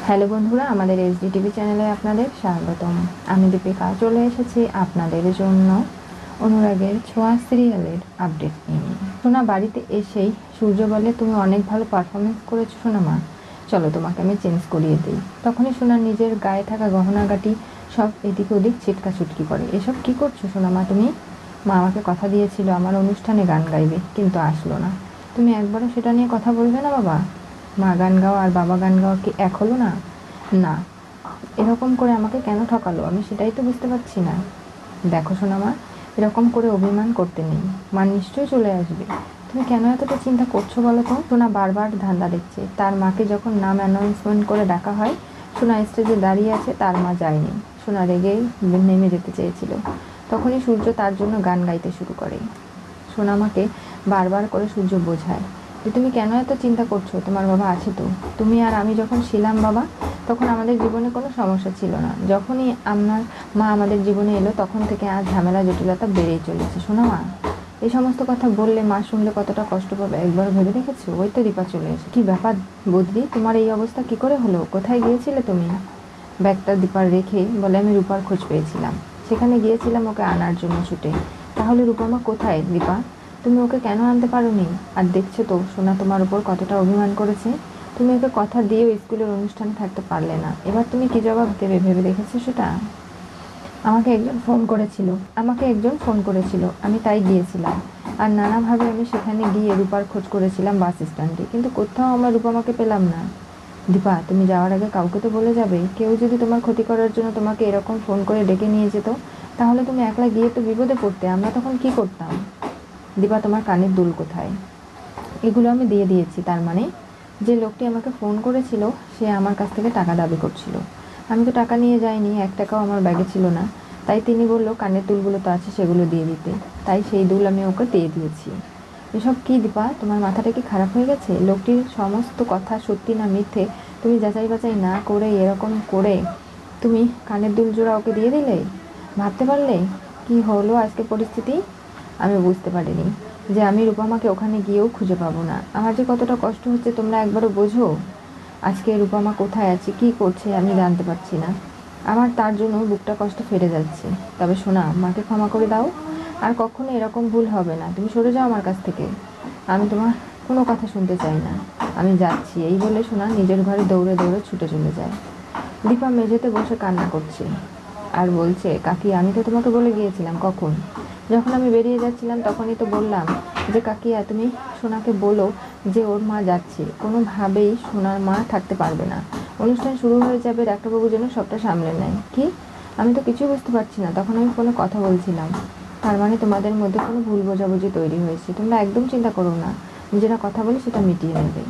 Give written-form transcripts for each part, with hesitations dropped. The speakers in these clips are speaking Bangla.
হ্যালো বন্ধুরা, আমাদের এসডি টিভি চ্যানেলে আপনাদের স্বাগতম। আমি দীপিকা চলে এসেছি আপনাদের জন্য অনুরাগের ছোঁয়া সিরিয়ালের আপডেট নিয়ে। সোনা বাড়িতে এসেই সূর্য বলে, তুমি অনেক ভালো পারফরমেন্স করেছো সোনা মা, চলো তোমাকে আমি চেঞ্জ করিয়ে দিই। তখনই সোনা নিজের গায়ে থাকা গহনাগাটি সব এদিক ওদিক ছিটকা ছুটকি করে। এসব কি করছো সোনা মা তুমি? মা আমাকে কথা দিয়েছিল আমার অনুষ্ঠানে গান গাইবে, কিন্তু আসলো না। তুমি একবারও সেটা নিয়ে কথা বলবে না বাবা? মা গান গাওয়া আর বাবা গান গাওয়া কি এক হলো না? না, এরকম করে আমাকে কেন ঠকালো আমি সেটাই তো বুঝতে পারছি না। দেখো সোনা মা, এরকম করে অভিমান করতে নেই, মা নিশ্চয়ই চলে আসবে। তুমি কেন এতটা চিন্তা করছো বলো তো? সোনা বারবার ধান্দা দেখছে। তার মাকে যখন নাম অ্যানাউন্সমেন্ট করে ডাকা হয়, সোনা স্টেজে দাঁড়িয়ে আছে, তার মা যায়নি। সোনা রেগেই নেমে যেতে চেয়েছিল। তখনই সূর্য তার জন্য গান গাইতে শুরু করে। সোনামাকে বারবার করে সূর্য বোঝায় যে তুমি কেন এত চিন্তা করছো, তোমার বাবা আছে তো। তুমি আর আমি যখন ছিলাম বাবা, তখন আমাদের জীবনে কোনো সমস্যা ছিল না। যখনই আপনার মা আমাদের জীবনে এলো, তখন থেকে আজ ঝামেলা জটিলতা বেড়েই চলেছে। শোনো মা, এই সমস্ত কথা বললে মা শুনলে কতটা কষ্ট পাবে একবার ভেবে দেখেছো? ওই তো দীপা চলে এসে। কি ব্যাপার বদ্রি, তোমার এই অবস্থা কি করে হলো? কোথায় গিয়েছিলে তুমি? ব্যাগটা দীপার রেখে বলে, আমি রূপার খোঁজ পেয়েছিলাম, সেখানে গিয়েছিলাম ওকে আনার জন্য ছুটে। তাহলে রূপমা কোথায় দীপা? তুমি ওকে কেন আনতে পারোনি? আর দেখছো তো সোনা তোমার উপর কতটা অভিমান করেছে। তুমি ওকে কথা দিয়েও স্কুলের অনুষ্ঠানে থাকতে পারলে না। এবার তুমি কি জবাব দেবে ভেবে দেখেছো সেটা? আমাকে একজন ফোন করেছিল, আমি তাই গিয়েছিলাম। আর নানাভাবে আমি সেখানে গিয়ে রূপার খোঁজ করেছিলাম বাস স্ট্যান্ডে, কিন্তু কোথাও আমরা রূপমাকে পেলাম না। দীপা, তুমি যাওয়ার আগে কাউকে তো বলে যাবে। কেউ যদি তোমার ক্ষতি করার জন্য তোমাকে এরকম ফোন করে ডেকে নিয়ে যেত, তাহলে তুমি একলা গিয়ে তো বিপদে পড়তে। আমরা তখন কি করতাম? দীপা, তোমার কানের দুল কোথায়? এগুলো আমি দিয়ে দিয়েছি। তার মানে যে লোকটি আমাকে ফোন করেছিল সে আমার কাছ থেকে টাকা দাবি করছিল। আমি তো টাকা নিয়ে যাইনি, 1 টাকাও আমার ব্যাগে ছিল না। তাই তিনি বলল কানের দুলগুলো তো আছে, সেগুলো দিয়ে দিতে। তাই সেই দুল আমি ওকে দিয়ে দিয়েছি। এসব কি দীপা, তোমার মাথাটা কি খারাপ হয়ে গেছে? লোকটির সমস্ত কথা সত্যি না মিথ্যে তুমি যাচাই বাছাই না করে এরকম করে তুমি কানের দুল জোড়া ওকে দিয়ে দিলে? ভাবতে পারলে কি হলো আজকে পরিস্থিতি? আমি বুঝতে পারিনি যে আমি রূপমাকে ওখানে গিয়েও খুঁজে পাবো না। আমার যে কতটা কষ্ট হচ্ছে তোমরা একবারও বোঝো? আজকে রূপমা কোথায় আছে, কি করছে আমি জানতে পারছি না। আমার তার জন্য বুকটা কষ্ট ফেটে যাচ্ছে। তবে শোনা, মাকে ক্ষমা করে দাও। আর কখনো এরকম ভুল হবে না। তুমি সরে যাও আমার কাছ থেকে। আমি তোমার কোনো কথা শুনতে চাই না। আমি যাচ্ছি। এই বলে সোনা নিজের ঘরে দৌড়ে দৌড়ে ছুটে চলে যায়। দীপা মেঝেতে বসে কান্না করছে আর বলছে, কাকি আমি তো তোমাকে বলে গিয়েছিলাম। কখন? যখন আমি বেরিয়ে যাচ্ছিলাম তখনই তো বললাম যে কাকিয়া তুমি সোনাকে বলো যে ওর মা যাচ্ছে। কোনোভাবেই সোনার মা থাকতে পারবে না। অনুষ্ঠান শুরু হয়ে যাবে, ডাক্তারবাবু যেন সবটা সামলে নেয়। কি? আমি তো কিছুই বুঝতে পারছি না। তখন আমি ফোনে কথা বলছিলাম। তার মানে তোমাদের মধ্যে কোনো ভুল বোঝাবুঝি তৈরি হয়েছে। তোমরা একদম চিন্তা করো না, নিজেরা কথা বলে সেটা মিটিয়ে নেবে।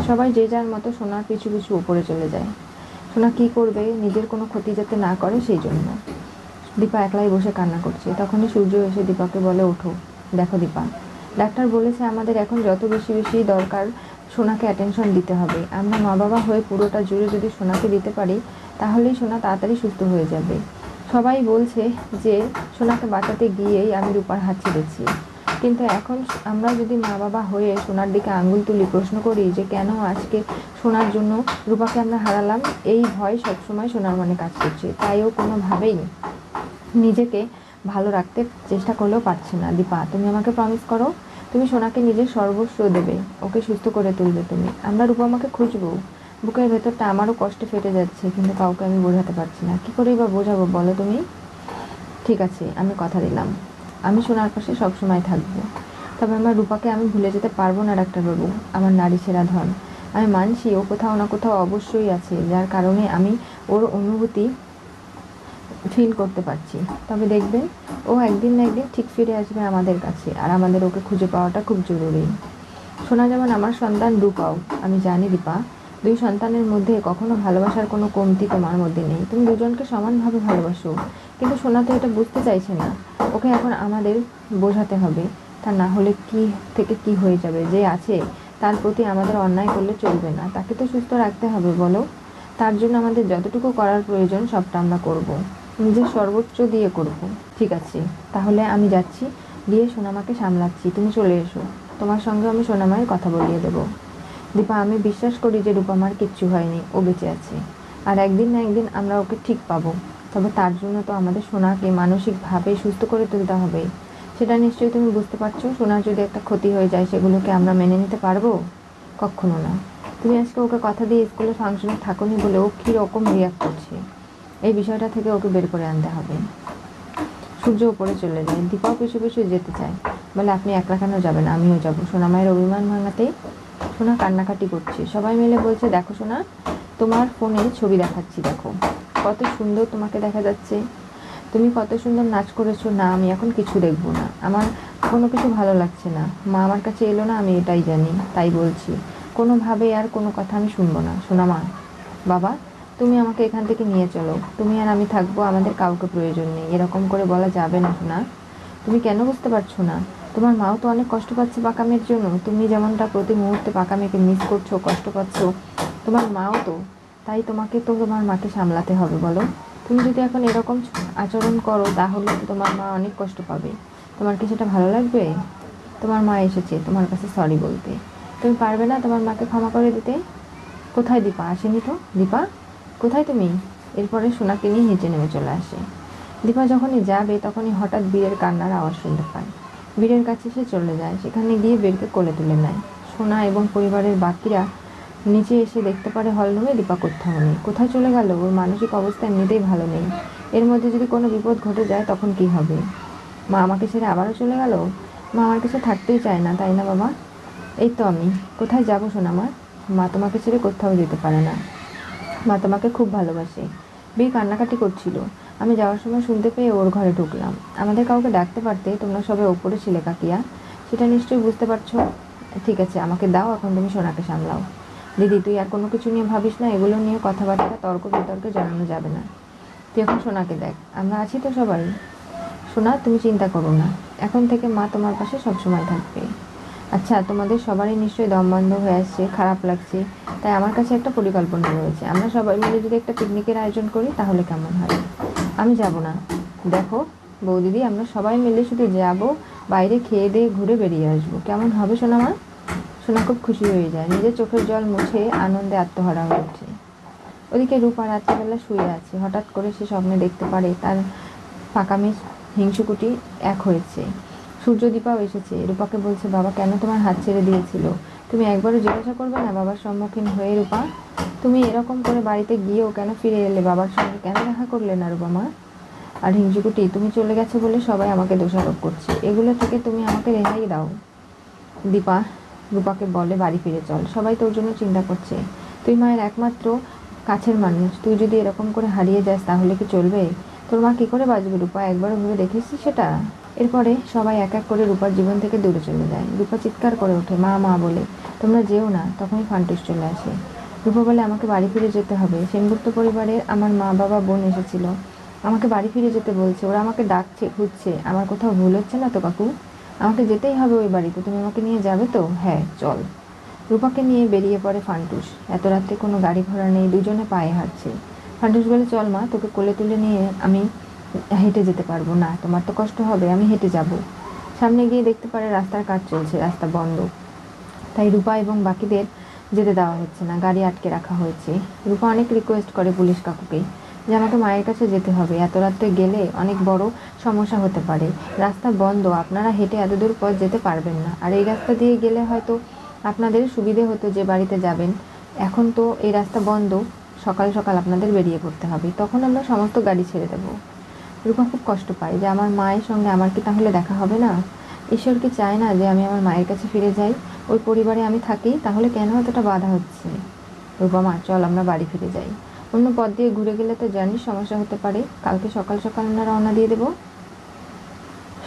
সবাই যে যার মতো সোনার পিছু পিছু উপরে চলে যায়। সোনা কি করবে, নিজের কোনো ক্ষতি যাতে না করে সেই জন্য। দীপা একলাই বসে কান্না করছে। তখনই সূর্য এসে দীপাকে বলে, ওঠো। দেখো দীপা, ডাক্তার বলেছে আমাদের এখন যত বেশি বেশি দরকার সোনাকে অ্যাটেনশন দিতে হবে। আমরা মা বাবা হয়ে পুরোটা জুড়ে যদি সোনাকে দিতে পারি, তাহলেই সোনা তাড়াতাড়ি সুস্থ হয়ে যাবে। সবাই বলছে যে সোনাকে বাঁচাতে গিয়েই আমি রূপার হাত ছেড়েছি, কিন্তু এখন আমরা যদি মা বাবা হয়ে সোনার দিকে আঙ্গুল তুলি, প্রশ্ন করি যে কেন আজকে সোনার জন্য রূপাকে আমরা হারালাম, এই ভয় সবসময় সোনার মনে কাজ করছে। তাই ও কোনোভাবেই নিজেকে ভালো রাখতে চেষ্টা করলেও পারছে না। দীপা, তুমি আমাকে প্রমিস করো, তুমি সোনাকে নিজের সর্বস্ব দেবে, ওকে সুস্থ করে তুলবে তুমি। আমরা রূপমাকে খুঁজবো। বুকের ভেতরটা আমারও কষ্টে ফেটে যাচ্ছে, কিন্তু কাউকে আমি বোঝাতে পারছি না। কী করেই বা বোঝাবো বলো তুমি? ঠিক আছে, আমি কথা দিলাম, আমি সোনার পাশে সবসময় থাকবো। তবে আমার রূপাকে আমি ভুলে যেতে পারবো না ডাক্তারবাবু। আমার নারী সেরা ধন। আমি মানছি ও কোথাও না কোথাও অবশ্যই আছে, যার কারণে আমি ওর অনুভূতি ফিল করতে পারছি। তবে দেখবেন ও একদিন না একদিন ঠিক ফিরে আসবে আমাদের কাছে, আর আমাদের ওকে খুঁজে পাওয়াটা খুব জরুরি। সোনা যেমন আমার সন্তান, রূপাও। আমি জানি দীপা, দুই সন্তানের মধ্যে কখনো ভালোবাসার কোনো কমতি তোমার মধ্যে নেই। তুমি দুজনকে সমানভাবে ভালোবাসো। কিন্তু সোনা তো এটা বুঝতে চাইছে না। ওকে এখন আমাদের বোঝাতে হবে। তা না হলে কি থেকে কি হয়ে যাবে। যে আছে তার প্রতি আমাদের অন্যায় করলে চলবে না। তাকে তো সুস্থ রাখতে হবে বলো। তার জন্য আমাদের যতটুকু করার প্রয়োজন সবটা আমরা করব, নিজের সর্বোচ্চ দিয়ে করব। ঠিক আছে, তাহলে আমি যাচ্ছি, গিয়ে সোনামাকে সামলাচ্ছি। তুমি চলে এসো, তোমার সঙ্গে আমি সোনামায়ের কথা বলিয়ে দেব। দীপা, আমি বিশ্বাস করি যে রূপামার কিচ্ছু হয়নি, ও বেঁচে আছে। আর একদিন না একদিন আমরা ওকে ঠিক পাবো। তবে তার জন্য তো আমাদের সোনাকে মানসিকভাবে সুস্থ করে তুলতে হবে। সেটা নিশ্চয়ই তুমি বুঝতে পারছো। সোনার যদি একটা ক্ষতি হয়ে যায় সেগুলোকে আমরা মেনে নিতে পারবো? কখনো না। তুমি আজকে ওকে কথা দিয়ে স্কুলের ফাংশনে থাকোনি বলে ও কীরকম রিয়াক্ট করছে, এই বিষয়টা থেকে ওকে বের করে আনতে হবে। সূর্য উপরে চলে যায়। দীপাও পিছু পিছু যেতে চায়, বলে আপনি একলা কেন যাবেন, আমিও যাবো। সোনা মায়ের অভিমান ভাঙাতেই সোনা কান্নাকাটি করছে। সবাই মিলে বলছে, দেখো সোনা, তোমার ফোনে ছবি দেখাচ্ছি, দেখো কত সুন্দর তোমাকে দেখা যাচ্ছে, তুমি কত সুন্দর নাচ করেছো। না, আমি এখন কিছু দেখবো না, আমার কোনো কিছু ভালো লাগছে না। মা আমার কাছে এলো না, আমি এটাই জানি, তাই বলছি। কোনোভাবে আর কোনো কথা আমি শুনবো না। সোনা মা, বাবা, তুমি আমাকে এখান থেকে নিয়ে চলো, তুমি আর আমি থাকবো, আমাদের কাউকে প্রয়োজন নেই। এরকম করে বলা যাবে না সোনা। তুমি কেন বুঝতে পারছো না? তোমার মাও তো অনেক কষ্ট পাচ্ছে পাকামের জন্য। তুমি যেমনটা প্রতি মুহূর্তে পাকামেকে মিস করছো, কষ্ট পাচ্ছ, তোমার মাও তো। তাই তোমাকে তো তোমার মাকে সামলাতে হবে। বলো, তুমি যদি এখন এরকম আচরণ করো তাহলে তোমার মা অনেক কষ্ট পাবে। তোমার কি সেটা ভালো লাগবে? তোমার মা এসেছে তোমার কাছে সরি বলতে, তুমি পারবে না তোমার মাকে ক্ষমা করে দিতে? কোথায় দীপা? আসেনি তো। দীপা, কোথায় তুমি? এরপরে সোনাকে নিয়ে নিচে নেমে চলে আসে। দীপা যখনই যাবে তখনই হঠাৎ বীরের কান্নার আওয়াজ শুনতে পায়। বীরের কাছে সে চলে যায়, সেখানে গিয়ে বীরকে কোলে তুলে নেয়। সোনা এবং পরিবারের বাকিরা নিচে এসে দেখতে পারে হলরুমে দীপা কোথাও নেই। কোথায় চলে গেল? ওর মানসিক অবস্থা এমনিতেই ভালো নেই, এর মধ্যে যদি কোনো বিপদ ঘটে যায় তখন কি হবে? মা আমাকে ছেড়ে আবারও চলে গেল। মা আমার কাছে থাকতেই চায় না, তাই না বাবা? এই তো আমি। কোথায় যাবো সোনা আমার? মা তোমাকে ছেড়ে কোথাও যেতে পারে না, মা তোমাকে খুব ভালোবাসে। বীর কান্নাকাটি করছিল। আমি যাওয়ার সময় শুনতে পেয়ে ওর ঘরে ঢুকলাম। আমাদের কাউকে ডাকতে পারতে, তোমরা সবাই ওপরে ছিলে কাকিয়া, সেটা নিশ্চয়ই বুঝতে পারছো। ঠিক আছে, আমাকে দাও, এখন তুমি সোনাকে সামলাও। দিদি, তুই আর কোনো কিছু নিয়ে ভাবিস না, এগুলো নিয়ে কথাবার্তা তর্ক বিতর্কে জানানো যাবে না। তুই এখন সোনাকে দেখ, আমরা আছি তো সবাই। সোনা, তুমি চিন্তা করো না, এখন থেকে মা তোমার পাশে সবসময় থাকবে। আচ্ছা, তোমাদের সবারই নিশ্চয়ই দম বন্ধ হয়ে আসছে, খারাপ লাগছে, তাই আমার কাছে একটা পরিকল্পনা রয়েছে। আমরা সবাই মিলে যদি একটা পিকনিকের আয়োজন করি তাহলে কেমন হয়? আমি যাব না। দেখো বৌদিদি, আমরা সবাই মিলে শুধু যাব, বাইরে খেয়ে দিয়ে ঘুরে বেরিয়ে আসবো, কেমন হবে সোনা মা? সোনা খুব খুশি হয়ে যায়, নিজের চোখের জল মুছে আনন্দে আত্মহারা হয়ে ওঠে। ওদিকে রূপা রাত্রিবেলা শুয়ে আছে। হঠাৎ করে সে স্বপ্নে দেখতে পারে তার পাকামি হিংসুকুটি এক হয়েছে। সূর্যদীপাও এসেছে। রূপাকে বলছে, বাবা কেন তোমার হাত ছেড়ে দিয়েছিল? তুমি একবারও জিজ্ঞাসা করবে না বাবার সম্মুখীন হয়ে? রূপা, তুমি এরকম করে বাড়িতে গিয়েও কেন ফিরে এলে? বাবার সঙ্গে কেন দেখা করলে না রূপা মা? আর হিংসুকুটি, তুমি চলে গেছো বলে সবাই আমাকে দোষারোপ করছে, এগুলো থেকে তুমি আমাকে রেহাই দাও। দীপা রূপাকে বলে, বাড়ি ফিরে চল, সবাই তোর জন্য চিন্তা করছে, তুই মায়ের একমাত্র কাছের মানুষ, তুই যদি এরকম করে হারিয়ে যাস তাহলে কি চলবে? তোর মা কী করে বাঁচবে রূপা? একবারও ভেবে দেখেছিস সেটা? এরপরে সবাই এক এক করে রূপার জীবন থেকে দূরে চলে যায়। রূপা চিৎকার করে ওঠে, মা মা বলে, তোমরা যেও না। তখনই ফান্টুস চলে আসে। রূপা বলে, আমাকে বাড়ি ফিরে যেতে হবে। সেনগুপ্ত পরিবারের আমার মা বাবা বোন এসেছিল, আমাকে বাড়ি ফিরে যেতে বলছে, ওরা আমাকে ডাকছে, খুঁজছে। আমার কোথাও ভুল হচ্ছে না তো কাকু? আমাকে যেতেই হবে ওই বাড়িতে, তুমি আমাকে নিয়ে যাবে তো? হ্যাঁ চল। রূপাকে নিয়ে বেরিয়ে পড়ে ফান্টুস। এত রাত্রে কোনো গাড়ি ঘোড়া নেই, দুজনে পায়ে হাঁটছে। ফান্টুস বলে, চল মা, তোকে কোলে তুলে নিয়ে আমি হেঁটে যেতে পারবো না, তোমার তো কষ্ট হবে, আমি হেঁটে যাব। সামনে গিয়ে দেখতে পারে রাস্তার কাজ চলছে, রাস্তা বন্ধ, তাই রূপা এবং বাকিদের যেতে দেওয়া হচ্ছে না, গাড়ি আটকে রাখা হয়েছে। রূপা অনেক রিকোয়েস্ট করে পুলিশ কাকুকে যে আমাকে মায়ের কাছে যেতে হবে, এত রাত্রে গেলে অনেক বড় সমস্যা হতে পারে, রাস্তা বন্ধ, আপনারা হেঁটে এত দূর পথ যেতে পারবেন না, আর এই রাস্তা দিয়ে গেলে হয়তো আপনাদের সুবিধে হতো যে বাড়িতে যাবেন, এখন তো এই রাস্তা বন্ধ, সকাল সকাল আপনাদের বেরিয়ে পড়তে হবে, তখন আমরা সমস্ত গাড়ি ছেড়ে দেবো। রূপা খুব কষ্ট পায় যে আমার মায়ের সঙ্গে আমার কি তাহলে দেখা হবে না? ঈশ্বর কি চায় না যে আমি আমার মায়ের কাছে ফিরে যাই, ওই পরিবারে আমি থাকি? তাহলে কেন এতটা বাধা হচ্ছে? রূপা মা, চল আমরা বাড়ি ফিরে যাই, অন্য পথ দিয়ে ঘুরে গেলে তো জার্নির সমস্যা হতে পারে, কালকে সকাল সকাল আমরা রওনা দিয়ে দেবো।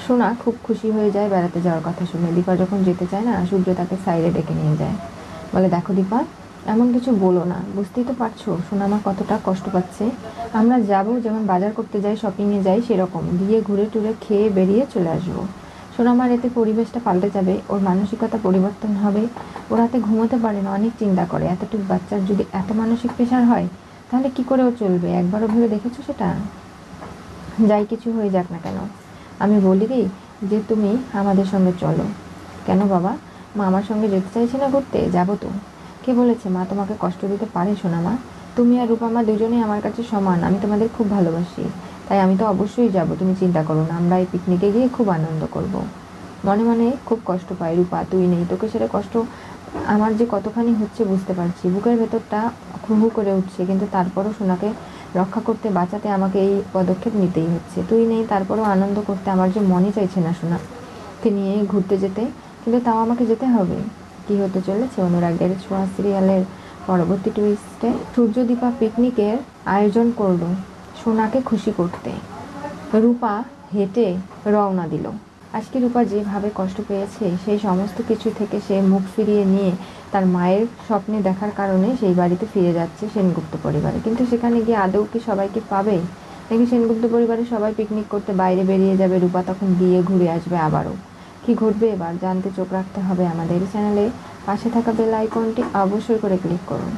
সোনা খুব খুশি হয়ে যায় বেড়াতে যাওয়ার কথা শুনে। দীপা যখন যেতে চায় না, সূর্য তাকে সাইডে ডেকে নিয়ে যায়, বলে, দেখো দীপা, এমন কিছু বলো না, বুঝতেই তো পারছো সোনা মা কতটা কষ্ট পাচ্ছে। আমরা যাব যেমন বাজার করতে যাই, শপিংয়ে যাই, সেরকম গিয়ে ঘুরে টুরে খেয়ে বেরিয়ে চলে আসবো। সোনামার এতে পরিবেশটা পাল্টে যাবে, ওর মানসিকতা পরিবর্তন হবে, ও রাতে ঘুমোতে পারে না, অনেক চিন্তা করে। এতটুকু বাচ্চার যদি এত মানসিক প্রেশার হয় তাহলে কি করে ও চলবে? একবারও ভেবে দেখেছো সেটা? যাই কিছু হয়ে যাক না কেন, আমি বলি কি যে তুমি আমাদের সঙ্গে চলো। কেন বাবা? মা আমার সঙ্গে যেতে চাইছে না ঘুরতে? যাবো তো। কে বলেছে মা তোমাকে কষ্ট দিতে পারে সোনা মা? তুমি আর রূপা মা দুজনেই আমার কাছে সমান, আমি তোমাদের খুব ভালোবাসি, তাই আমি তো অবশ্যই যাব, তুমি চিন্তা করো না, আমরা এই পিকনিকে গিয়ে খুব আনন্দ করব। মনে মনে খুব কষ্ট পাই, রূপা তুই নেই, তোকে সেটা কষ্ট আমার যে কতখানি হচ্ছে বুঝতে পারছি, বুকের ভেতরটা হু হু করে উঠছে, কিন্তু তারপরও সোনাকে রক্ষা করতে বাঁচাতে আমাকে এই পদক্ষেপ নিতেই হচ্ছে। তুই নেই তারপরেও আনন্দ করতে আমার যে মনই চাইছে না সোনাকে নিয়ে ঘুরতে যেতে, কিন্তু তাও আমাকে যেতে হবে। কি হতে চলেছে অনুরাগের ছোঁয়া সিরিয়ালের পরবর্তী টুইস্টে? সূর্যদীপা পিকনিকের আয়োজন করলো সোনাকে খুশি করতে। রূপা হেঁটে রওনা দিল। আজকে রূপা যেভাবে কষ্ট পেয়েছে সেই সমস্ত কিছু থেকে সে মুখ ফিরিয়ে নিয়ে তার মায়ের স্বপ্নে দেখার কারণে সেই বাড়িতে ফিরে যাচ্ছে সেনগুপ্ত পরিবারে। কিন্তু সেখানে গিয়ে আদৌ কি সবাইকে পাবে, নাকি সেনগুপ্ত পরিবারের সবাই পিকনিক করতে বাইরে বেরিয়ে যাবে, রূপা তখন গিয়ে ঘুরে আসবে আবারও? কি ঘটবে এবার জানতে চোখ রাখতে হবে আমাদের চ্যানেলে। পাশে থাকা বেল আইকনটি অবশ্যই করে ক্লিক করুন।